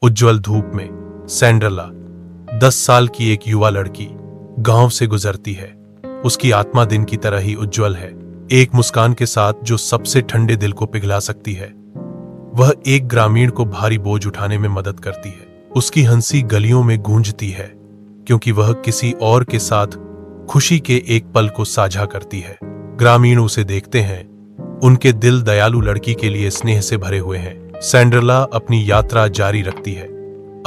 उज्ज्वल धूप में सैंड्रेला 10 साल की एक युवा लड़की गांव से गुजरती है। उसकी आत्मा दिन की तरह ही उज्ज्वल है, एक मुस्कान के साथ जो सबसे ठंडे दिल को पिघला सकती है। वह एक ग्रामीण को भारी बोझ उठाने में मदद करती है। उसकी हंसी गलियों में गूंजती है क्योंकि वह किसी और के साथ खुशी के एक पल को साझा करती है। ग्रामीण उसे देखते हैं, उनके दिल दयालु लड़की के लिए स्नेह से भरे हुए हैं। सैंड्रेला अपनी यात्रा जारी रखती है,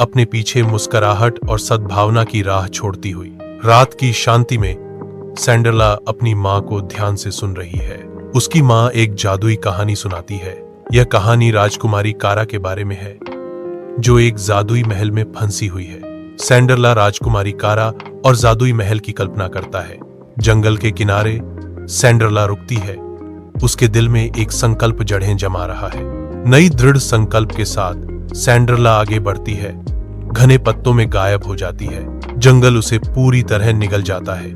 अपने पीछे मुस्कुराहट और सद्भावना की राह छोड़ती हुई। रात की शांति में सैंड्रेला अपनी माँ को ध्यान से सुन रही है। उसकी माँ एक जादुई कहानी सुनाती है। यह कहानी राजकुमारी कारा के बारे में है, जो एक जादुई महल में फंसी हुई है। सैंड्रेला राजकुमारी कारा और जादुई महल की कल्पना करता है। जंगल के किनारे सैंड्रेला रुकती है। उसके दिल में एक संकल्प जड़ें जमा रहा है। नई दृढ़ संकल्प के साथ सैंड्रेला आगे बढ़ती है, घने पत्तों में गायब हो जाती है। जंगल उसे पूरी तरह निगल जाता है,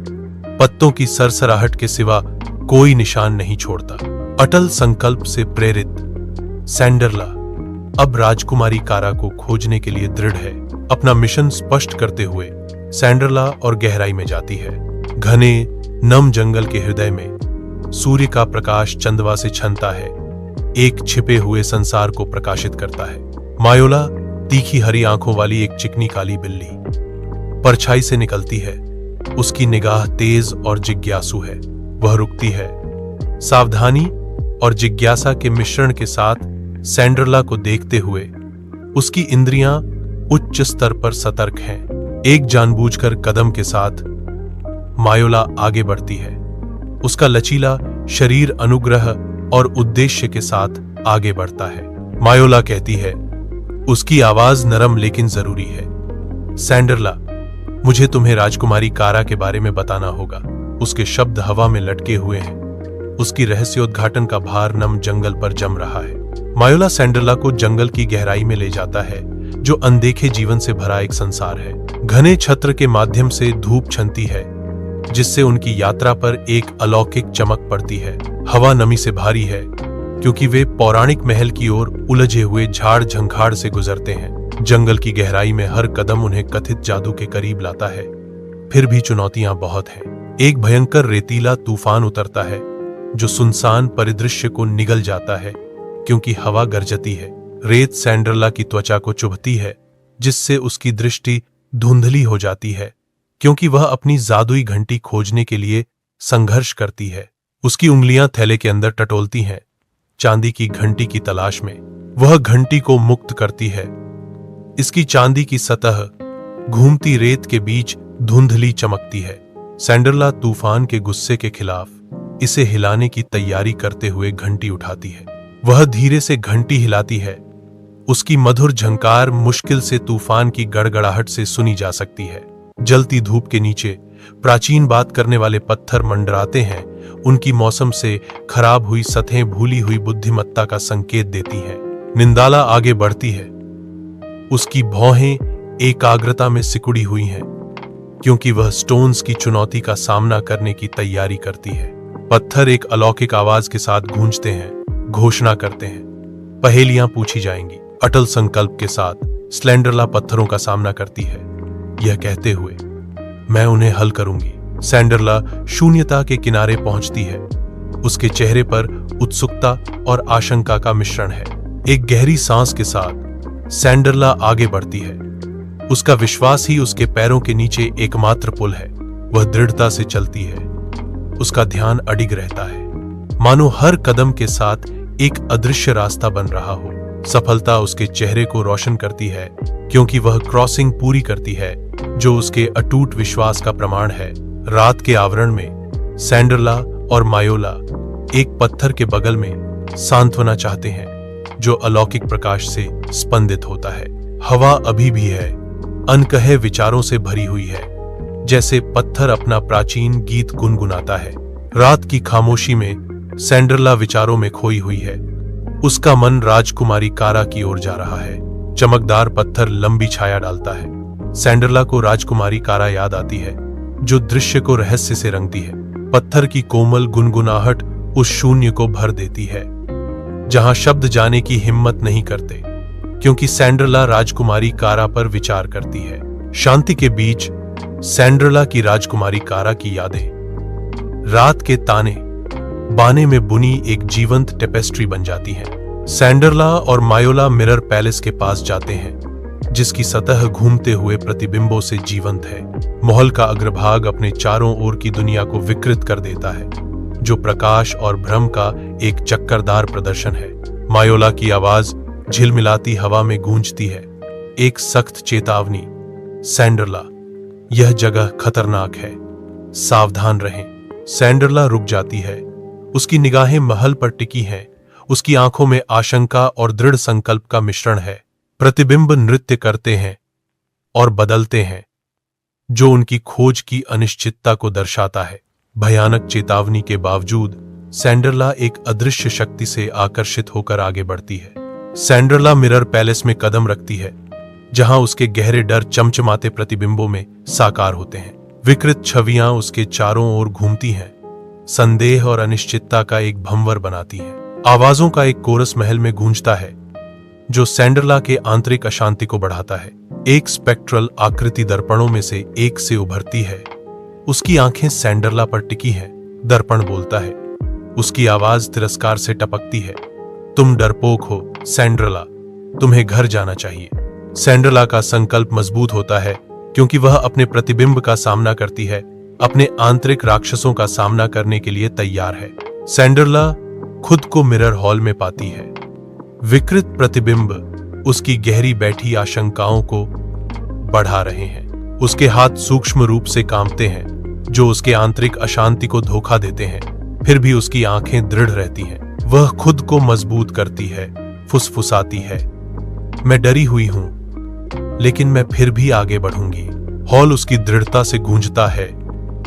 पत्तों की सरसराहट के सिवा कोई निशान नहीं छोड़ता। अटल संकल्प से प्रेरित सैंड्रेला अब राजकुमारी कारा को खोजने के लिए दृढ़ है। अपना मिशन स्पष्ट करते हुए सैंड्रेला और गहराई में जाती है। घने नम जंगल के हृदय में सूर्य का प्रकाश चंदवा से छनता है, एक छिपे हुए संसार को प्रकाशित करता है। मायोला तीखी हरी आंखों वाली एक चिकनी काली बिल्ली परछाई से निकलती है। उसकी निगाह तेज और जिज्ञासु है। वह रुकती है, सावधानी और जिज्ञासा के मिश्रण के साथ सैंड्रेला को देखते हुए। उसकी इंद्रियां उच्च स्तर पर सतर्क हैं। एक जानबूझकर कदम के साथ मायोला आगे बढ़ती है। उसका लचीला शरीर अनुग्रह और उद्देश्य के साथ आगे बढ़ता है। मायोला कहती है, उसकी आवाज नरम लेकिन जरूरी है, सैंड्रेला, मुझे तुम्हें राजकुमारी कारा के बारे में बताना होगा। उसके शब्द हवा में लटके हुए हैं। उसकी रहस्योद्घाटन का भार नम जंगल पर जम रहा है। मायोला सैंड्रेला को जंगल की गहराई में ले जाता है, जो अनदेखे जीवन से भरा एक संसार है। घने छत्र के माध्यम से धूप छनती है, जिससे उनकी यात्रा पर एक अलौकिक चमक पड़ती है। हवा नमी से भारी है क्योंकि वे पौराणिक महल की ओर उलझे हुए झाड़ झंखाड़ से गुजरते हैं। जंगल की गहराई में हर कदम उन्हें कथित जादू के करीब लाता है। फिर भी चुनौतियां बहुत हैं। एक भयंकर रेतीला तूफान उतरता है, जो सुनसान परिदृश्य को निगल जाता है क्योंकि हवा गरजती है। रेत सैंड्रेला की त्वचा को चुभती है, जिससे उसकी दृष्टि धुंधली हो जाती है क्योंकि वह अपनी जादुई घंटी खोजने के लिए संघर्ष करती है। उसकी उंगलियां थैले के अंदर टटोलती हैं, चांदी की घंटी की तलाश में। वह घंटी को मुक्त करती है। इसकी चांदी की सतह घूमती रेत के बीच धुंधली चमकती है। सैंड्रेला तूफान के गुस्से के खिलाफ इसे हिलाने की तैयारी करते हुए घंटी उठाती है। वह धीरे से घंटी हिलाती है। उसकी मधुर झंकार मुश्किल से तूफान की गड़गड़ाहट से सुनी जा सकती है। जलती धूप के नीचे प्राचीन बात करने वाले पत्थर मंडराते हैं। उनकी मौसम से खराब हुई सतहें भूली हुई बुद्धिमत्ता का संकेत देती हैं। निंदाला आगे बढ़ती है। उसकी भौहें एकाग्रता में सिकुड़ी हुई हैं क्योंकि वह स्टोन्स की चुनौती का सामना करने की तैयारी करती है। पत्थर एक अलौकिक आवाज के साथ गूंजते हैं, घोषणा करते हैं, पहेलियां पूछी जाएंगी। अटल संकल्प के साथ सैंड्रेला पत्थरों का सामना करती है, यह कहते हुए, मैं उन्हें हल करूंगी। सैंड्रेला शून्यता के किनारे पहुंचती है। उसके चेहरे पर उत्सुकता और आशंका का मिश्रण है। एक गहरी सांस के साथ सैंड्रेला आगे बढ़ती है। उसका विश्वास ही उसके पैरों के नीचे एकमात्र पुल है। वह दृढ़ता से चलती है। उसका ध्यान अडिग रहता है, मानो हर कदम के साथ एक अदृश्य रास्ता बन रहा हो। सफलता उसके चेहरे को रोशन करती है क्योंकि वह क्रॉसिंग पूरी करती है, जो उसके अटूट विश्वास का प्रमाण है। रात के आवरण में सैंड्रेला और मायोला एक पत्थर के बगल में सांत्वना चाहते हैं, जो अलौकिक प्रकाश से स्पंदित होता है। हवा अभी भी है, अनकहे विचारों से भरी हुई है, जैसे पत्थर अपना प्राचीन गीत गुनगुनाता है। रात की खामोशी में सैंड्रेला विचारों में खोई हुई है। उसका मन राजकुमारी कारा की ओर जा रहा है। चमकदार पत्थर लंबी छाया डालता है। सैंड्रेला को राजकुमारी कारा याद आती है, जो दृश्य को रहस्य से रंगती है। पत्थर की कोमल गुनगुनाहट उस शून्य को भर देती है, जहां शब्द जाने की हिम्मत नहीं करते क्योंकि सैंड्रला राजकुमारी कारा पर विचार करती है। शांति के बीच सैंड्रला की राजकुमारी कारा की यादें रात के ताने बाने में बुनी एक जीवंत टेपेस्ट्री बन जाती हैं। सैंड्रला और मायोला मिरर पैलेस के पास जाते हैं, जिसकी सतह घूमते हुए प्रतिबिंबों से जीवंत है। महल का अग्रभाग अपने चारों ओर की दुनिया को विकृत कर देता है, जो प्रकाश और भ्रम का एक चक्करदार प्रदर्शन है। मायोला की आवाज झिलमिलाती हवा में गूंजती है, एक सख्त चेतावनी, सैंड्रला, यह जगह खतरनाक है, सावधान रहें। सैंड्रला रुक जाती है, उसकी निगाहें महल पर टिकी हैं, उसकी आंखों में आशंका और दृढ़ संकल्प का मिश्रण है। प्रतिबिंब नृत्य करते हैं और बदलते हैं, जो उनकी खोज की अनिश्चितता को दर्शाता है। भयानक चेतावनी के बावजूद सैंड्रला एक अदृश्य शक्ति से आकर्षित होकर आगे बढ़ती है। सैंड्रला मिरर पैलेस में कदम रखती है, जहां उसके गहरे डर चमचमाते प्रतिबिंबों में साकार होते हैं। विकृत छवियां उसके चारों ओर घूमती हैं, संदेह और अनिश्चितता का एक भंवर बनाती हैं। आवाजों का एक कोरस महल में गूंजता है, जो सैंड्रला के आंतरिक अशांति को बढ़ाता है। एक स्पेक्ट्रल आकृति दर्पणों में से एक से उभरती है, उसकी आंखें सैंड्रला पर टिकी हैं। दर्पण बोलता है, उसकी आवाज तिरस्कार से टपकती है, तुम डरपोक हो सैंड्रला, तुम्हें घर जाना चाहिए। सैंड्रला का संकल्प मजबूत होता है, क्योंकि वह अपने प्रतिबिंब का सामना करती है, अपने आंतरिक राक्षसों का सामना करने के लिए तैयार है। सैंड्रला खुद को मिरर हॉल में पाती है। विकृत प्रतिबिंब उसकी गहरी बैठी आशंकाओं को बढ़ा रहे हैं। उसके हाथ सूक्ष्म रूप से कांपते हैं, जो उसके आंतरिक अशांति को धोखा देते हैं। फिर भी उसकी आंखें दृढ़ रहती हैं। वह खुद को मजबूत करती है, फुसफुसाती है, मैं डरी हुई हूं, लेकिन मैं फिर भी आगे बढ़ूंगी। हॉल उसकी दृढ़ता से गूंजता है,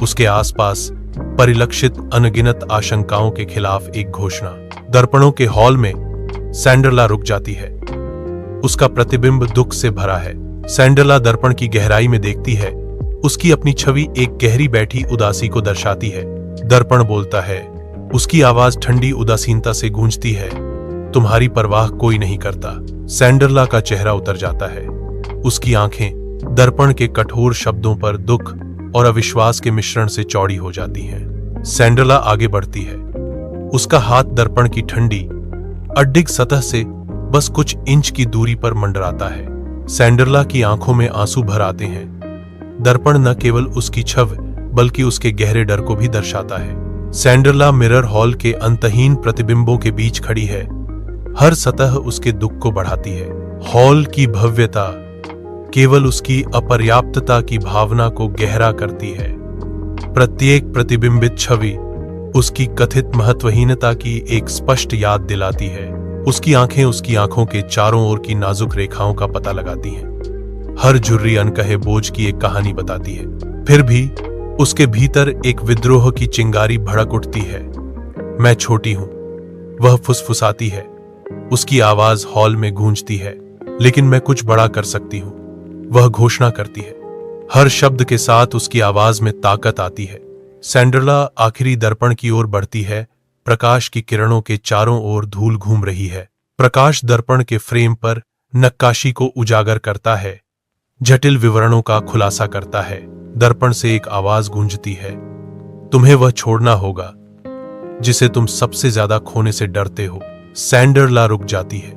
उसके आसपास परिलक्षित अनगिनत आशंकाओं के खिलाफ एक घोषणा। दर्पणों के हॉल में सैंड्रला रुक जाती है, उसका प्रतिबिंब दुख से भरा है। सैंड्रला दर्पण की गहराई में देखती है, उसकी अपनी छवि एक गहरी बैठी उदासी को दर्शाती है। दर्पण बोलता है, उसकी आवाज ठंडी उदासीनता से गूंजती है, तुम्हारी परवाह कोई नहीं करता। सैंड्रला का चेहरा उतर जाता है, उसकी आंखें दर्पण के कठोर शब्दों पर दुख और अविश्वास के मिश्रण से चौड़ी हो जाती हैं। सैंड्रला आगे बढ़ती है, उसका हाथ दर्पण की ठंडी अड्डिग सतह से बस कुछ इंच की दूरी पर मंडराता है। सैंड्रला की आंखों में आंसू भर आते हैं। दर्पण न केवल उसकी छवि बल्कि उसके गहरे डर को भी दर्शाता है। सैंड्रला मिरर हॉल के अंतहीन प्रतिबिंबों के बीच खड़ी है, हर सतह उसके दुख को बढ़ाती है। हॉल की भव्यता केवल उसकी अपर्याप्तता की भावना को गहरा करती है। प्रत्येक प्रतिबिंबित छवि उसकी कथित महत्वहीनता की एक स्पष्ट याद दिलाती है। उसकी आंखें उसकी आंखों के चारों ओर की नाजुक रेखाओं का पता लगाती हैं। हर झुर्री अनकहे बोझ की एक कहानी बताती है। फिर भी उसके भीतर एक विद्रोह की चिंगारी भड़क उठती है। मैं छोटी हूं, वह फुसफुसाती है, उसकी आवाज हॉल में गूंजती है, लेकिन मैं कुछ बड़ा कर सकती हूं, वह घोषणा करती है। हर शब्द के साथ उसकी आवाज में ताकत आती है। सैंड्रला आखिरी दर्पण की ओर बढ़ती है। प्रकाश की किरणों के चारों ओर धूल घूम रही है। प्रकाश दर्पण के फ्रेम पर नक्काशी को उजागर करता है, जटिल विवरणों का खुलासा करता है। दर्पण से एक आवाज गूंजती है, तुम्हें वह छोड़ना होगा जिसे तुम सबसे ज्यादा खोने से डरते हो। सैंड्रला रुक जाती है,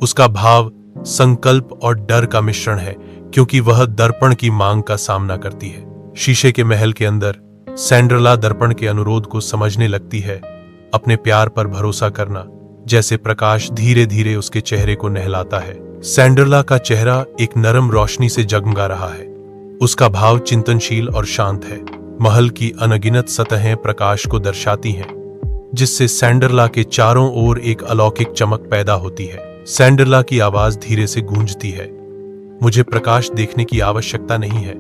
उसका भाव संकल्प और डर का मिश्रण है, क्योंकि वह दर्पण की मांग का सामना करती है। शीशे के महल के अंदर सैंड्रला दर्पण के अनुरोध को समझने लगती है। अपने प्यार पर भरोसा करना, जैसे प्रकाश धीरे धीरे उसके चेहरे को नहलाता है। सैंड्रला का चेहरा एक नरम रोशनी से जगमगा रहा है, उसका भाव चिंतनशील और शांत है। महल की अनगिनत सतहें प्रकाश को दर्शाती हैं, जिससे सैंड्रला के चारों ओर एक अलौकिक चमक पैदा होती है। सैंड्रला की आवाज धीरे से गूंजती है, मुझे प्रकाश देखने की आवश्यकता नहीं है,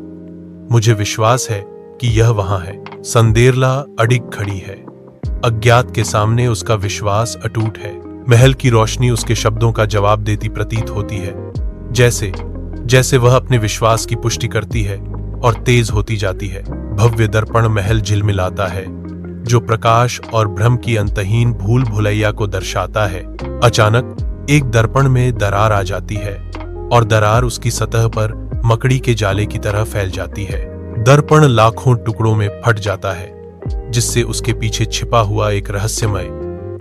मुझे विश्वास है कि यह वहां है। सैंड्रला अडिग खड़ी है, अज्ञात के सामने उसका विश्वास अटूट है। महल की रोशनी उसके शब्दों का जवाब देती प्रतीत होती है, जैसे जैसे वह अपने विश्वास की पुष्टि करती है और तेज होती जाती है। भव्य दर्पण महल झिलमिलाता है, जो प्रकाश और भ्रम की अंतहीन भूल भुलैया को दर्शाता है। अचानक एक दर्पण में दरार आ जाती है और दरार उसकी सतह पर मकड़ी के जाले की तरह फैल जाती है। दर्पण लाखों टुकड़ों में फट जाता है, जिससे उसके पीछे छिपा हुआ एक रहस्यमय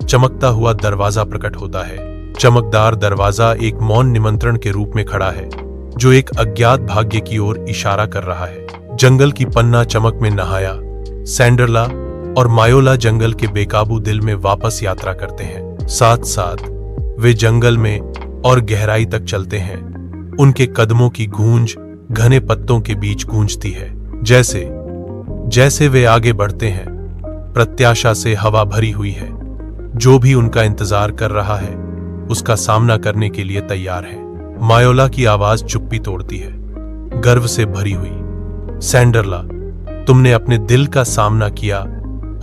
चमकता हुआ दरवाजा प्रकट होता है। चमकदार दरवाजा एक मौन निमंत्रण के रूप में खड़ा है, जो एक अज्ञात भाग्य की ओर इशारा कर रहा है। जंगल की पन्ना चमक में नहाया, सैंडरला और मायोला जंगल के बेकाबू दिल में वापस यात्रा करते हैं। साथ साथ वे जंगल में और गहराई तक चलते हैं। उनके कदमों की गूंज घने पत्तों के बीच गूंजती है। जैसे जैसे वे आगे बढ़ते हैं, प्रत्याशा से हवा भरी हुई है। जो भी उनका इंतजार कर रहा है, उसका सामना करने के लिए तैयार है। मायोला की आवाज चुप्पी तोड़ती है, गर्व से भरी हुई। सैंडरला, तुमने अपने दिल का सामना किया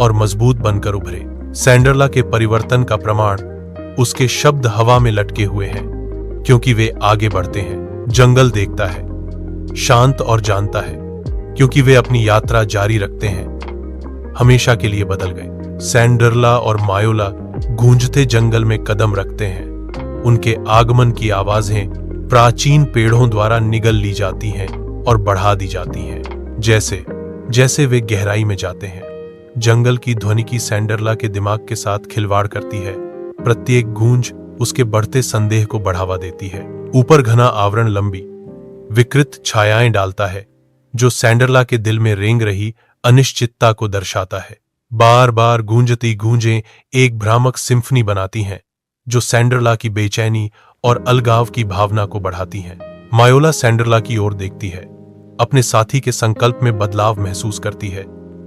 और मजबूत बनकर उभरे। सैंडरला के परिवर्तन का प्रमाण उसके शब्द हवा में लटके हुए हैं, क्योंकि वे आगे बढ़ते हैं। जंगल देखता है, शांत और जानता है, क्योंकि वे अपनी यात्रा जारी रखते हैं। हमेशा के लिए बदल गए। सैंडरला और मायोला गूंजते जंगल में कदम रखते हैं। उनके आगमन की आवाजें प्राचीन पेड़ों द्वारा निगल ली जाती हैं और बढ़ा दी जाती हैं। जैसे जैसे वे गहराई में जाते हैं, जंगल की ध्वनि की सैंडरला के दिमाग के साथ खिलवाड़ करती है। प्रत्येक गूंज उसके बढ़ते संदेह को बढ़ावा देती है। ऊपर घना आवरण लंबी विकृत छायाएं डालता है, जो सैंडरला के दिल में रेंग रही अनिश्चितता को दर्शाता है। बार बार गूंजती गूंजें एक भ्रामक सिम्फनी बनाती हैं, जो सैंडरला की बेचैनी और अलगाव की भावना को बढ़ाती हैं। मायोला सैंडरला की ओर देखती है, अपने साथी के संकल्प में बदलाव महसूस करती है।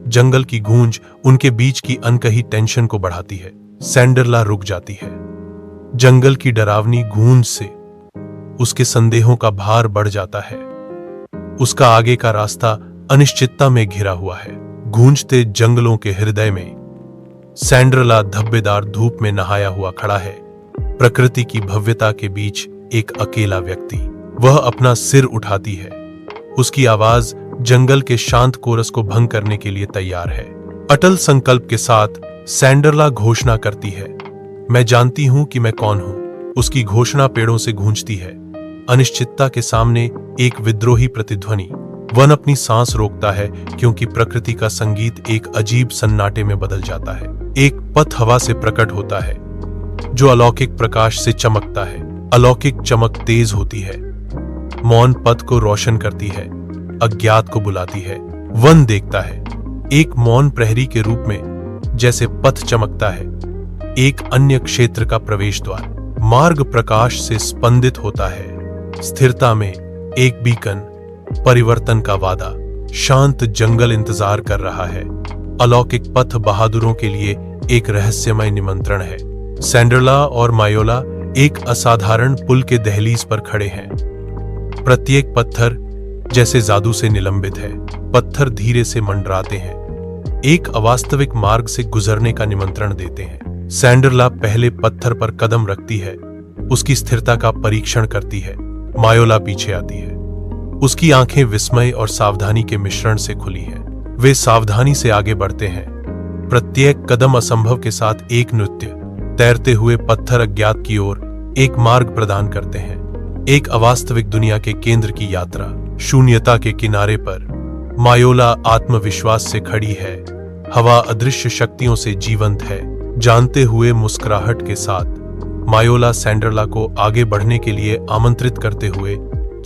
जंगल की गूंज उनके बीच की अनकही टेंशन को बढ़ाती है। सैंडरला रुक जाती है। जंगल की डरावनी गूंज से उसके संदेहों का भार बढ़ जाता है। उसका आगे का रास्ता अनिश्चितता में घिरा हुआ है। गूंजते जंगलों के हृदय में सैंडरला धब्बेदार धूप में नहाया हुआ खड़ा है। प्रकृति की भव्यता के बीच एक अकेला व्यक्ति। वह अपना सिर उठाती है। उसकी आवाज जंगल के शांत कोरस को भंग करने के लिए तैयार है। अटल संकल्प के साथ सैंडरला घोषणा करती है, मैं जानती हूं कि मैं कौन हूं। उसकी घोषणा पेड़ों से गूंजती है। अनिश्चितता के सामने एक विद्रोही प्रतिध्वनि। वन अपनी सांस रोकता है, क्योंकि प्रकृति का संगीत एक अजीब सन्नाटे में बदल जाता है। एक पथ हवा से प्रकट होता है, जो अलौकिक प्रकाश से चमकता है। अलौकिक चमक तेज होती है, मौन पथ को रोशन करती है, अज्ञात को बुलाती है। वन देखता है, एक मौन प्रहरी के रूप में, जैसे पथ चमकता है, एक अन्य क्षेत्र का प्रवेश द्वार। मार्ग प्रकाश से स्पंदित होता है। स्थिरता में एक बीकन, परिवर्तन का वादा। शांत जंगल इंतजार कर रहा है। अलौकिक पथ बहादुरों के लिए एक रहस्यमय निमंत्रण है। सैंडरला और मायोला एक असाधारण पुल के दहलीज पर खड़े हैं। प्रत्येक पत्थर जैसे जादू से निलंबित है। पत्थर धीरे से मंडराते हैं, एक अवास्तविक मार्ग से गुजरने का निमंत्रण देते हैं। सैंडरला पहले पत्थर पर कदम रखती है, उसकी स्थिरता का परीक्षण करती है। मायोला पीछे आती है। उसकी आंखें विस्मय और सावधानी के मिश्रण से खुली हैं। वे सावधानी से आगे बढ़ते हैं। प्रत्येक कदम असंभव के साथ एक नृत्य। तैरते हुए पत्थर अज्ञात की ओर एक मार्ग प्रदान करते हैं। एक अवास्तविक दुनिया के केंद्र की यात्रा। शून्यता के किनारे पर मायोला आत्मविश्वास से खड़ी है। हवा अदृश्य शक्तियों से जीवंत है। जानते हुए मुस्कुराहट के साथ मायोला सैंडरला को आगे बढ़ने के लिए आमंत्रित करते हुए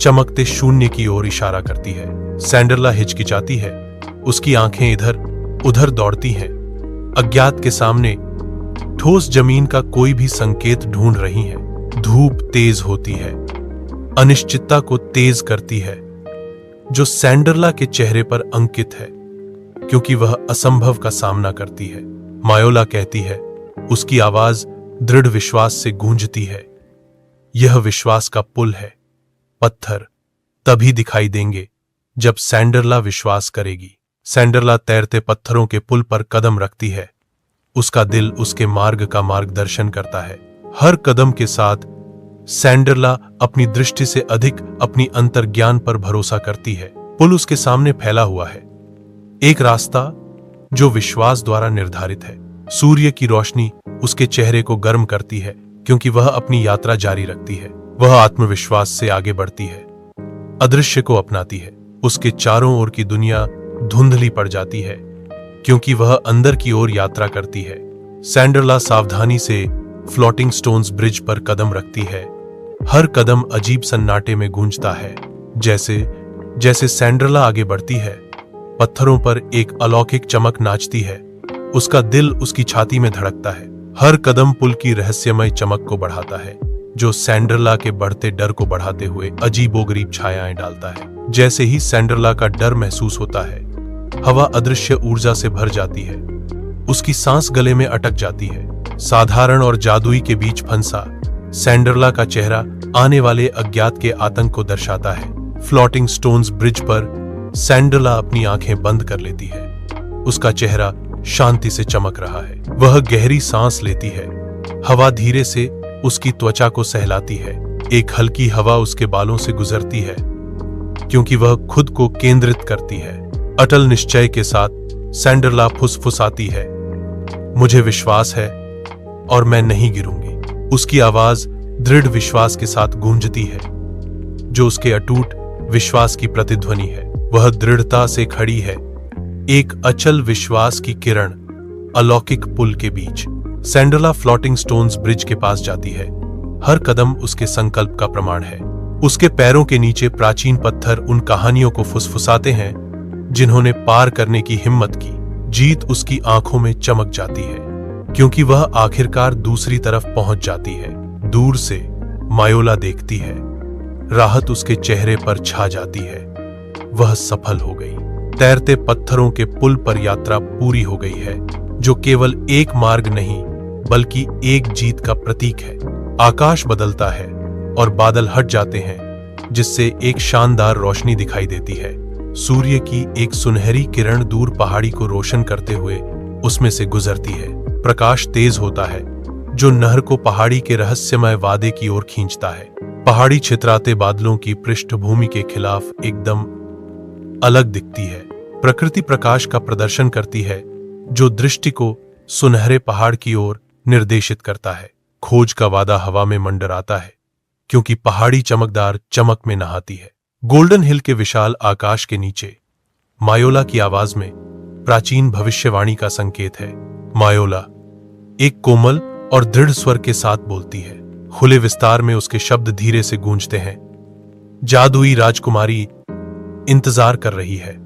चमकते शून्य की ओर इशारा करती है। सैंडरला हिचकिचाती है। उसकी आंखें इधर उधर दौड़ती हैं। अज्ञात के सामने ठोस जमीन का कोई भी संकेत ढूंढ रही हैं। धूप तेज होती है, अनिश्चितता को तेज करती है, जो सैंडरला के चेहरे पर अंकित है, क्योंकि वह असंभव का सामना करती है। मायोला कहती है, उसकी आवाज दृढ़ विश्वास से गूंजती है, यह विश्वास का पुल है। पत्थर तभी दिखाई देंगे जब सैंडरला विश्वास करेगी। सैंडरला तैरते पत्थरों के पुल पर कदम रखती है। उसका दिल उसके मार्ग का मार्गदर्शन करता है। हर कदम के साथ सैंडरला अपनी दृष्टि से अधिक अपनी अंतर्ज्ञान पर भरोसा करती है। पुल उसके सामने फैला हुआ है, एक रास्ता जो विश्वास द्वारा निर्धारित है। सूर्य की रोशनी उसके चेहरे को गर्म करती है। क्योंकि वह अपनी यात्रा जारी रखती है। वह आत्मविश्वास से आगे बढ़ती है, अदृश्य को अपनाती है। उसके चारों ओर की दुनिया धुंधली पड़ जाती है क्योंकि वह अंदर की ओर यात्रा करती है। सैंडरला सावधानी से फ्लोटिंग स्टोन्स ब्रिज पर कदम रखती है। हर कदम अजीब सन्नाटे में गूंजता है। जैसे जैसे सैंडरला आगे बढ़ती है, पत्थरों पर एक अलौकिक चमक नाचती है। उसका दिल उसकी छाती में धड़कता है। हर कदम पुल की रहस्यमय चमक को बढ़ाता है, जो सैंडरला के बढ़ते डर को बढ़ाते हुए अजीबोगरीब छायाएं डालता है। जैसे ही सैंडरला का डर महसूस होता है, हवा अदृश्य ऊर्जा से भर जाती है। उसकी सांस गले में अटक जाती है। साधारण और जादुई के बीच फंसा सैंडरला का चेहरा आने वाले अज्ञात के आतंक को दर्शाता है। फ्लोटिंग स्टोन्स ब्रिज पर सैंडरला अपनी आंखें बंद कर लेती है। उसका चेहरा शांति से चमक रहा है। वह गहरी सांस लेती है। हवा धीरे से उसकी त्वचा को सहलाती है। एक हल्की हवा उसके बालों से गुजरती है क्योंकि वह खुद को केंद्रित करती है। अटल निश्चय के साथ सैंडरला फुसफुसाती है, मुझे विश्वास है और मैं नहीं गिरूंगी। उसकी आवाज दृढ़ विश्वास के साथ गूंजती है, जो उसके अटूट विश्वास की प्रतिध्वनि है। वह दृढ़ता से खड़ी है, एक अचल विश्वास की किरण अलौकिक पुल के बीच। सैंडरला फ्लोटिंग स्टोन्स ब्रिज के पास जाती है। हर कदम उसके संकल्प का प्रमाण है। उसके पैरों के नीचे प्राचीन पत्थर उन कहानियों को फुसफुसाते हैं जिन्होंने पार करने की हिम्मत की। जीत उसकी आंखों में चमक जाती है क्योंकि वह आखिरकार दूसरी तरफ पहुंच जाती है। दूर से मायोला देखती है, राहत उसके चेहरे पर छा जाती है। वह सफल हो गई। तैरते पत्थरों के पुल पर यात्रा पूरी हो गई है, जो केवल एक मार्ग नहीं बल्कि एक जीत का प्रतीक है। आकाश बदलता है और बादल हट जाते हैं, जिससे एक शानदार रोशनी दिखाई देती है। सूर्य की एक सुनहरी किरण दूर पहाड़ी को रोशन करते हुए उसमें से गुजरती है। प्रकाश तेज होता है, जो नहर को पहाड़ी के रहस्यमय वादे की ओर खींचता है। पहाड़ी छितराते बादलों की पृष्ठभूमि के खिलाफ एकदम अलग दिखती है। प्रकृति प्रकाश का प्रदर्शन करती है, जो दृष्टि को सुनहरे पहाड़ की ओर निर्देशित करता है। खोज का वादा हवा में मंडराता है क्योंकि पहाड़ी चमकदार चमक में नहाती है। गोल्डन हिल के विशाल आकाश के नीचे मायोला की आवाज में प्राचीन भविष्यवाणी का संकेत है। मायोला एक कोमल और दृढ़ स्वर के साथ बोलती है। खुले विस्तार में उसके शब्द धीरे से गूंजते हैं। जादुई राजकुमारी इंतजार कर रही है।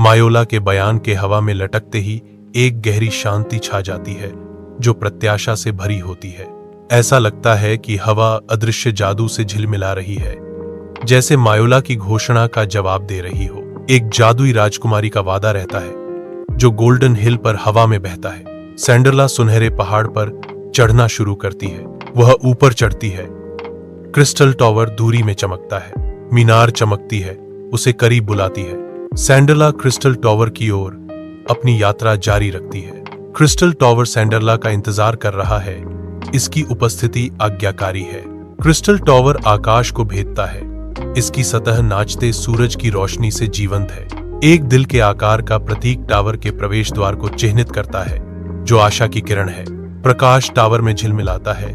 मायोला के बयान के हवा में लटकते ही एक गहरी शांति छा जाती है, जो प्रत्याशा से भरी होती है। ऐसा लगता है कि हवा अदृश्य जादू से झिलमिला रही है, जैसे मायोला की घोषणा का जवाब दे रही हो। एक जादुई राजकुमारी का वादा रहता है, जो गोल्डन हिल पर हवा में बहता है। सैंडरला सुनहरे पहाड़ पर चढ़ना शुरू करती है। वह ऊपर चढ़ती है। क्रिस्टल टॉवर दूरी में चमकता है। मीनार चमकती है, उसे करीब बुलाती है। सैंडरला क्रिस्टल टॉवर की ओर अपनी यात्रा जारी रखती है। क्रिस्टल टॉवर सैंडरला का इंतजार कर रहा है। इसकी उपस्थिति आज्ञाकारी है। क्रिस्टल टॉवर आकाश को भेदता है। इसकी सतह नाचते सूरज की रोशनी से जीवंत है। एक दिल के आकार का प्रतीक टावर के प्रवेश द्वार को चिह्नित करता है, जो आशा की किरण है। प्रकाश टावर में झिलमिलाता है,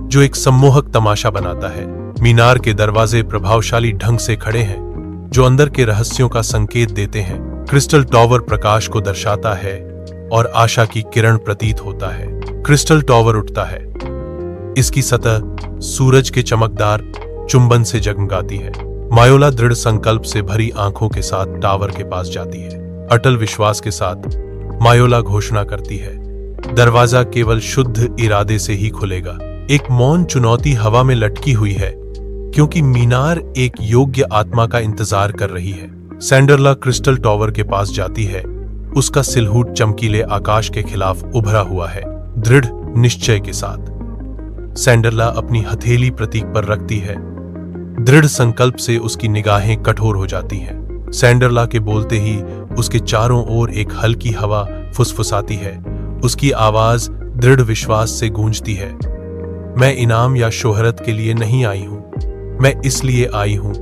जो एक सम्मोहक तमाशा बनाता है। मीनार के दरवाजे प्रभावशाली ढंग से खड़े हैं, जो अंदर के रहस्यों का संकेत देते हैं। क्रिस्टल टॉवर प्रकाश को दर्शाता है और आशा की किरण प्रतीत होता है। क्रिस्टल टॉवर उठता है। इसकी सतह सूरज के चमकदार चुंबन से जगमगाती है। मायोला दृढ़ संकल्प से भरी आंखों के साथ टावर के पास जाती है। अटल विश्वास के साथ मायोला घोषणा करती है, दरवाजा केवल शुद्ध इरादे से ही खुलेगा। एक मौन चुनौती हवा में लटकी हुई है, क्योंकि मीनार एक योग्य आत्मा का इंतजार कर रही है। सैंडरला क्रिस्टल टॉवर के पास जाती है। उसका सिलहूट चमकीले आकाश के खिलाफ उभरा हुआ है। दृढ़ निश्चय के साथ सैंडरला अपनी हथेली प्रतीक पर रखती है। दृढ़ संकल्प से उसकी निगाहें कठोर हो जाती हैं। सैंडरला के बोलते ही उसके चारों ओर एक हल्की हवा फुसफुसाती है। उसकी आवाज दृढ़ विश्वास से गूंजती है, मैं इनाम या शोहरत के लिए नहीं आई हूं, मैं इसलिए आई हूं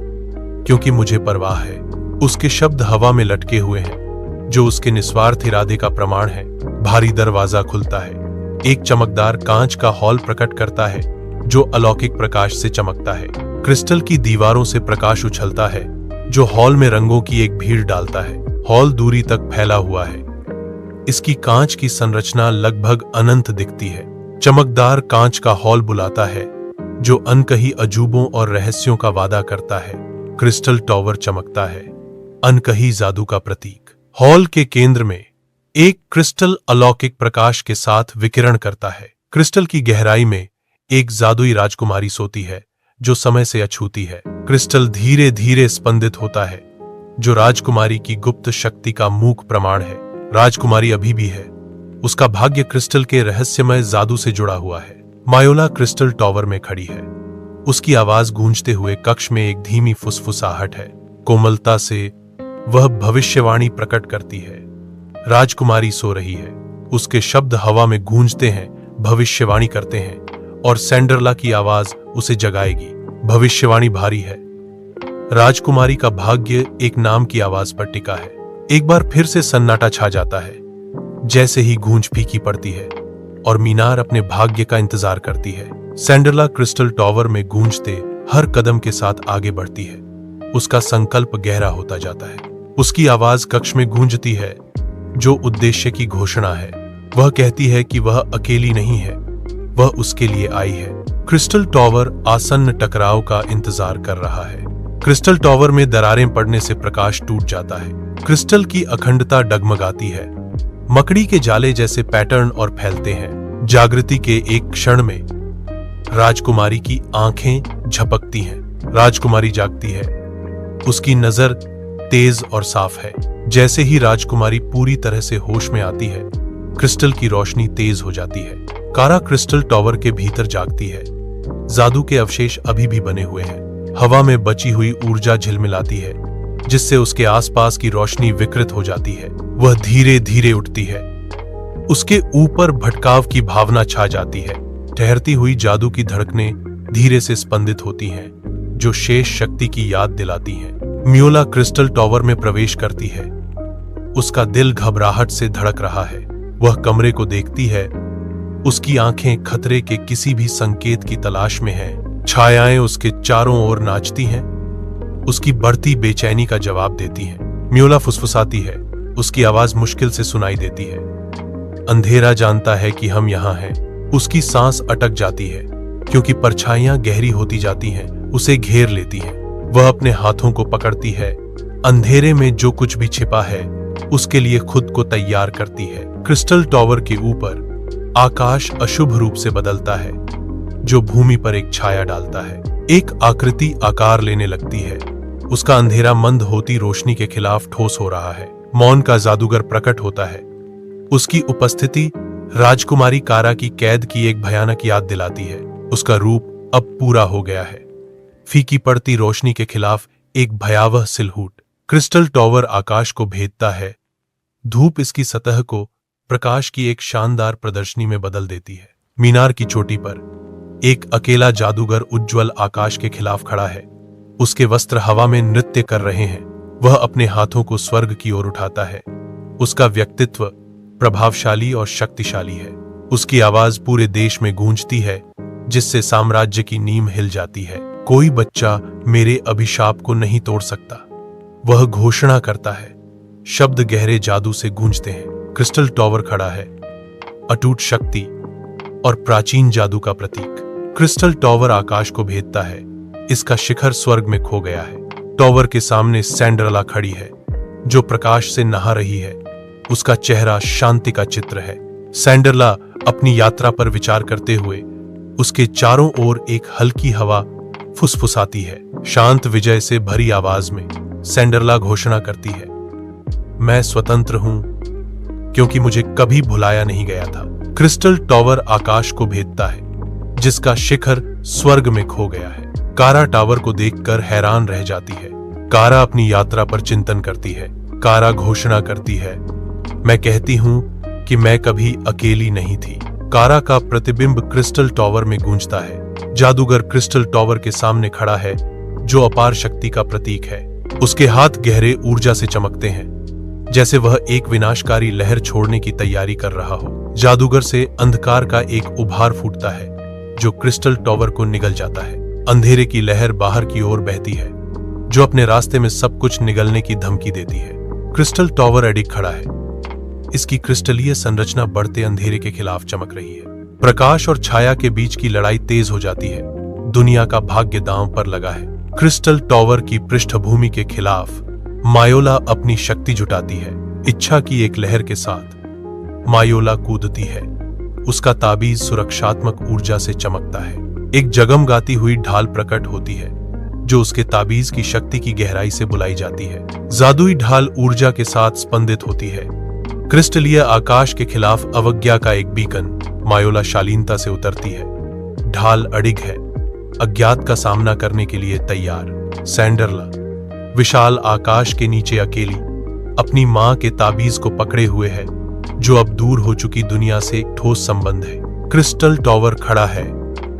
क्योंकि मुझे परवाह है। उसके शब्द हवा में लटके हुए हैं, जो उसके निस्वार्थ इरादे का प्रमाण है। भारी दरवाजा खुलता है। एक चमकदार कांच का हॉल प्रकट करता है, जो अलौकिक प्रकाश से चमकता है। क्रिस्टल की दीवारों से प्रकाश उछलता है जो हॉल में रंगों की एक भीड़ डालता है। हॉल दूरी तक फैला हुआ है। इसकी कांच की संरचना लगभग अनंत दिखती है। चमकदार कांच का हॉल बुलाता है जो अनकही अजूबों और रहस्यों का वादा करता है। क्रिस्टल टॉवर चमकता है, अनकही जादू का प्रतीक। हॉल के केंद्र में एक क्रिस्टल अलौकिक प्रकाश के साथ विकिरण करता है। क्रिस्टल की गहराई में एक जादुई राजकुमारी सोती है जो समय से अछूती है। क्रिस्टल धीरे धीरे स्पंदित होता है जो राजकुमारी की गुप्त शक्ति का मूक प्रमाण है। राजकुमारी अभी भी है। उसका भाग्य क्रिस्टल के रहस्यमय जादू से जुड़ा हुआ है। मायोला क्रिस्टल टॉवर में खड़ी है। उसकी आवाज गूंजते हुए कक्ष में एक धीमी फुसफुसाहट है। कोमलता से वह भविष्यवाणी प्रकट करती है। राजकुमारी सो रही है। उसके शब्द हवा में गूंजते हैं, भविष्यवाणी करते हैं और सैंडरला की आवाज उसे जगाएगी। भविष्यवाणी भारी है। राजकुमारी का भाग्य एक नाम की आवाज पर टिका है। एक बार फिर से सन्नाटा छा जाता है। जैसे ही गूंज फीकी पड़ती है और मीनार अपने भाग्य का इंतजार करती है। सैंडरला क्रिस्टल टॉवर में गूंजते हर कदम के साथ आगे बढ़ती है। उसका संकल्प गहरा होता जाता है। उसकी आवाज कक्ष में गूंजती है जो उद्देश्य की घोषणा है। वह कहती है कि वह अकेली नहीं है, वह उसके लिए आई है। क्रिस्टल टॉवर आसन्न टकराव का इंतजार कर रहा है। क्रिस्टल टॉवर में दरारें पड़ने से प्रकाश टूट जाता है। क्रिस्टल की अखंडता डगमगाती है। मकड़ी के जाले जैसे पैटर्न और फैलते हैं। जागृति के एक क्षण में राजकुमारी की आंखें झपकती हैं। राजकुमारी जागती है। उसकी नजर तेज और साफ है। जैसे ही राजकुमारी पूरी तरह से होश में आती है, क्रिस्टल की रोशनी तेज हो जाती है। कारा क्रिस्टल टॉवर के भीतर जागती है। जादू के अवशेष अभी भी बने हुए हैं। हवा में बची हुई ऊर्जा झिलमिलाती है जिससे उसके आसपास की रोशनी विकृत हो जाती है। वह धीरे धीरे उठती है। उसके ऊपर भटकाव की भावना छा जाती है। ठहरती हुई जादू की धड़कनें धीरे से स्पंदित होती हैं जो शेष शक्ति की याद दिलाती हैं। म्योला क्रिस्टल टॉवर में प्रवेश करती है। उसका दिल घबराहट से धड़क रहा है। वह कमरे को देखती है। उसकी आंखें खतरे के किसी भी संकेत की तलाश में हैं। छायाएं उसके चारों ओर नाचती हैं, उसकी बढ़ती बेचैनी का जवाब देती हैं। म्योला फुसफुसाती है। उसकी आवाज मुश्किल से सुनाई देती है। अंधेरा जानता है कि हम यहाँ हैं। उसकी सांस अटक जाती है क्योंकि परछाइयां गहरी होती जाती हैं, उसे घेर लेती हैं। वह अपने हाथों को पकड़ती है। अंधेरे में जो कुछ भी छिपा है उसके लिए खुद को तैयार करती है। क्रिस्टल टॉवर के ऊपर आकाश अशुभ रूप से बदलता है जो भूमि पर एक छाया डालता है। एक आकृति आकार लेने लगती है। उसका अंधेरा मंद होती रोशनी के खिलाफ ठोस हो रहा है। मौन का जादूगर प्रकट होता है। उसकी उपस्थिति राजकुमारी कारा की कैद की एक भयानक याद दिलाती है। उसका रूप अब पूरा हो गया है। फीकी पड़ती रोशनी के खिलाफ एक भयावह सिलहूट। क्रिस्टल टॉवर आकाश को भेदता है। धूप इसकी सतह को प्रकाश की एक शानदार प्रदर्शनी में बदल देती है। मीनार की चोटी पर एक अकेला जादूगर उज्जवल आकाश के खिलाफ खड़ा है। उसके वस्त्र हवा में नृत्य कर रहे हैं। वह अपने हाथों को स्वर्ग की ओर उठाता है। उसका व्यक्तित्व प्रभावशाली और शक्तिशाली है। उसकी आवाज पूरे देश में गूंजती है जिससे साम्राज्य की नींव हिल जाती है। कोई बच्चा मेरे अभिशाप को नहीं तोड़ सकता, वह घोषणा करता है। शब्द गहरे जादू से गूंजते हैं। क्रिस्टल टॉवर खड़ा है, अटूट शक्ति और प्राचीन जादू का प्रतीक। क्रिस्टल टॉवर आकाश को भेदता है। इसका शिखर स्वर्ग में खो गया है। टॉवर के सामने सैंडरला खड़ी है जो प्रकाश से नहा रही है। उसका चेहरा शांति का चित्र है। सैंडरला अपनी यात्रा पर विचार करते हुए उसके चारों ओर एक हल्की हवा फुसफुसाती है। शांत विजय से भरी आवाज में सैंडरला घोषणा करती है, मैं स्वतंत्र हूं क्योंकि मुझे कभी भुलाया नहीं गया था। क्रिस्टल टॉवर आकाश को भेदता है जिसका शिखर स्वर्ग में खो गया है। कारा टावर को देखकर हैरान रह जाती है। कारा अपनी यात्रा पर चिंतन करती है। कारा घोषणा करती है, मैं कहती हूं कि मैं कभी अकेली नहीं थी। कारा का प्रतिबिंब क्रिस्टल टॉवर में गूंजता है। जादूगर क्रिस्टल टॉवर के सामने खड़ा है जो अपार शक्ति का प्रतीक है। उसके हाथ गहरे ऊर्जा से चमकते हैं जैसे वह एक विनाशकारी लहर छोड़ने की तैयारी कर रहा हो। जादूगर से अंधकार का एक उभार फूटता है जो क्रिस्टल टॉवर को निगल जाता है। अंधेरे की लहर बाहर की ओर बहती है, जो अपने रास्ते में सब कुछ निगलने की धमकी देती है। क्रिस्टल टॉवर अडिग खड़ा है। इसकी क्रिस्टलीय संरचना बढ़ते अंधेरे के खिलाफ चमक रही है। प्रकाश और छाया के बीच की लड़ाई तेज हो जाती है। दुनिया का भाग्य दांव पर लगा है। क्रिस्टल टॉवर की पृष्ठभूमि के खिलाफ मायोला अपनी शक्ति जुटाती है। इच्छा की एक लहर के साथ मायोला कूदती है। उसका ताबीज सुरक्षात्मक ऊर्जा से चमकता है। एक जगमगाती हुई ढाल प्रकट होती है, जो उसके ताबीज की शक्ति की गहराई से बुलाई जाती है। जादुई ढाल ऊर्जा के साथ स्पंदित होती है। क्रिस्टलीय आकाश के खिलाफ अवज्ञा का एक बीकन मायोला शालीनता से उतरती है। ढाल अडिग है, अज्ञात का सामना करने के लिए तैयार। सैंडरला विशाल आकाश के नीचे अकेली अपनी मां के ताबीज को पकड़े हुए है, जो अब दूर हो चुकी दुनिया से एक ठोस संबंध है। क्रिस्टल टॉवर खड़ा है।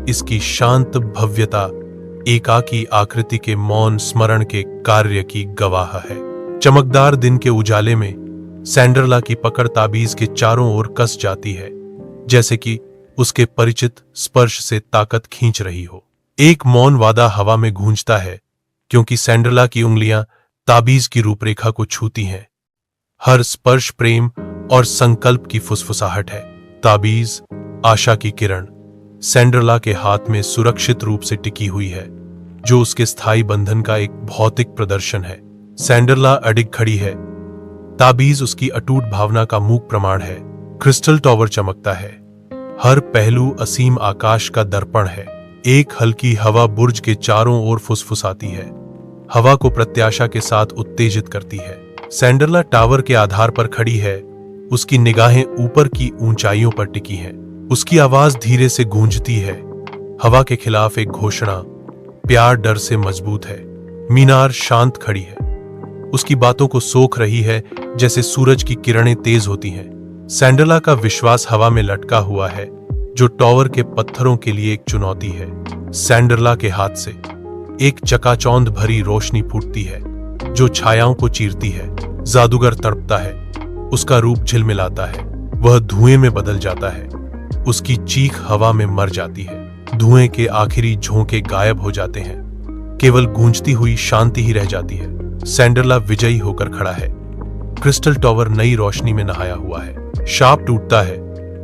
इसकी शांत भव्यता एकाकी आकृति के मौन स्मरण के कार्य की गवाह है। चमकदार दिन के उजाले में सैंडरला की पकड़ ताबीज के चारों ओर कस जाती है, जैसे कि उसके परिचित स्पर्श से ताकत खींच रही हो। एक मौन वादा हवा में गूंजता है, क्योंकि सैंडरला की उंगलियां ताबीज की रूपरेखा को छूती हैं। हर स्पर्श प्रेम और संकल्प की फुसफुसाहट है। ताबीज आशा की किरण सैंडरला के हाथ में सुरक्षित रूप से टिकी हुई है, जो उसके स्थायी बंधन का एक भौतिक प्रदर्शन है। सैंडरला अडिग खड़ी है। ताबीज उसकी अटूट भावना का मूक प्रमाण है। क्रिस्टल टॉवर चमकता है। हर पहलू असीम आकाश का दर्पण है। एक हल्की हवा बुर्ज के चारों ओर फुसफुसाती है, हवा को प्रत्याशा के साथ उत्तेजित करती है। सैंडरला टावर के आधार पर खड़ी है। उसकी निगाहें ऊपर की ऊंचाइयों पर टिकी हैं। उसकी आवाज धीरे से गूंजती है। हवा के खिलाफ एक घोषणा, प्यार डर से मजबूत है। मीनार शांत खड़ी है। उसकी बातों को सोख रही है, जैसे सूरज की किरणें तेज होती हैं। सैंडरला का विश्वास हवा में लटका हुआ है, जो टॉवर के पत्थरों के लिए एक चुनौती है। सैंडरला के हाथ से एक चकाचौंध भरी रोशनी फूटती है, जो छायाओं को चीरती है। जादूगर तड़पता है। उसका रूप झिलमिलाता है। वह धुएं में बदल जाता है। उसकी चीख हवा में मर जाती है। धुएं के आखिरी झोंके गायब हो जाते हैं। केवल गूंजती हुई शांति ही रह जाती है। सैंडरला विजयी होकर खड़ा है। क्रिस्टल टॉवर नई रोशनी में नहाया हुआ है। शाप टूटता है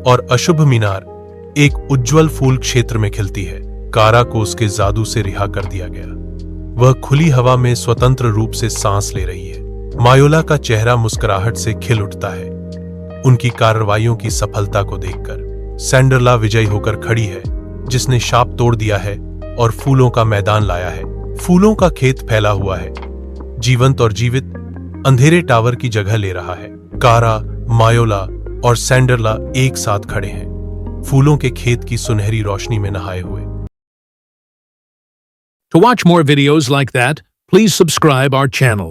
और अशुभ मीनार एक उज्जवल फूल क्षेत्र में खिलती है। कारा को उसके जादू से रिहा कर दिया गया। वह खुली हवा में स्वतंत्र रूप से सांस ले रही है। मायोला का चेहरा मुस्कुराहट से खिल उठता है, उनकी कार्रवाइयों की सफलता को देखकर। सैंडरला विजयी होकर खड़ी है, जिसने शाप तोड़ दिया है और फूलों का मैदान लाया है। फूलों का खेत फैला हुआ है, जीवंत और जीवित अंधेरे टावर की जगह ले रहा है। कारा, मायोला और सैंडरला एक साथ खड़े हैं, फूलों के खेत की सुनहरी रोशनी में नहाए हुए। To watch more videos like that, please subscribe our channel.